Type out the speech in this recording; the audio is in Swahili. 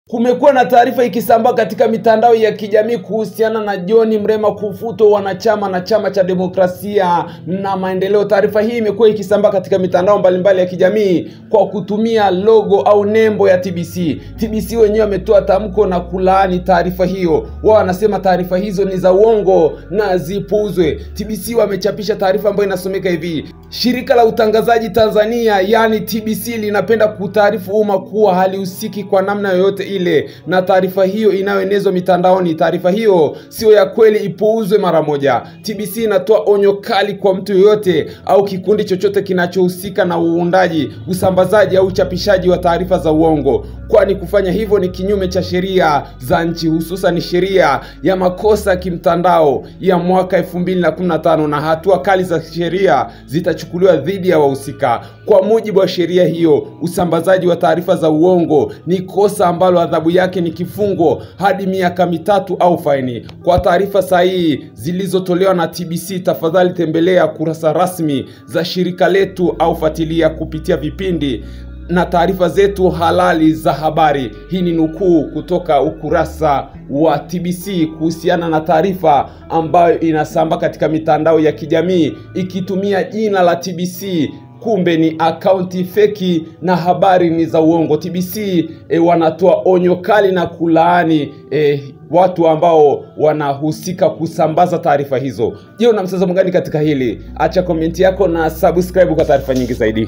Kumekuwa na taarifa ikisambaa katika mitandao ya kijamii kuhusiana na John Mrema kufutwa wanachama na Chama cha Demokrasia na Maendeleo. Taarifa hii imekuwa ikisambaa katika mitandao mbalimbali ya kijamii kwa kutumia logo au nembo ya TBC. TBC wenyewe wametoa tamko na kulaani taarifa hiyo. Wao wanasema taarifa hizo ni za uongo na zipuuzwe. TBC wamechapisha taarifa ambayo inasomeka hivi: Shirika la utangazaji Tanzania yani TBC linapenda kutaarifu umma kuwa halihusiki kwa namna yoyote ile na taarifa hiyo inayoenezwa mitandaoni. Taarifa hiyo sio ya kweli, ipuuzwe mara moja. TBC inatoa onyo kali kwa mtu yoyote au kikundi chochote kinachohusika na uundaji, usambazaji au uchapishaji wa taarifa za uongo, kwani kufanya hivyo ni kinyume cha sheria za nchi, hususan sheria ya makosa kimtandao ya mwaka 2015 na hatua kali za sheria zitachukuliwa dhidi ya wahusika. Kwa mujibu wa sheria hiyo, usambazaji wa taarifa za uongo ni kosa ambalo adhabu yake ni kifungo hadi miaka 3 au faini. Kwa taarifa sahihi zilizotolewa na TBC, tafadhali tembelea kurasa rasmi za shirika letu au fuatilia kupitia vipindi na taarifa zetu halali za habari. Hii ni nukuu kutoka ukurasa wa TBC kuhusiana na taarifa ambayo inasambaa katika mitandao ya kijamii ikitumia jina la TBC, kumbe ni akaunti feki na habari ni za uongo. TBC wanatoa onyo kali na kulaani watu ambao wanahusika kusambaza taarifa hizo. Je, una mtazamo gani katika hili? Acha komenti yako na subscribe kwa taarifa nyingi zaidi.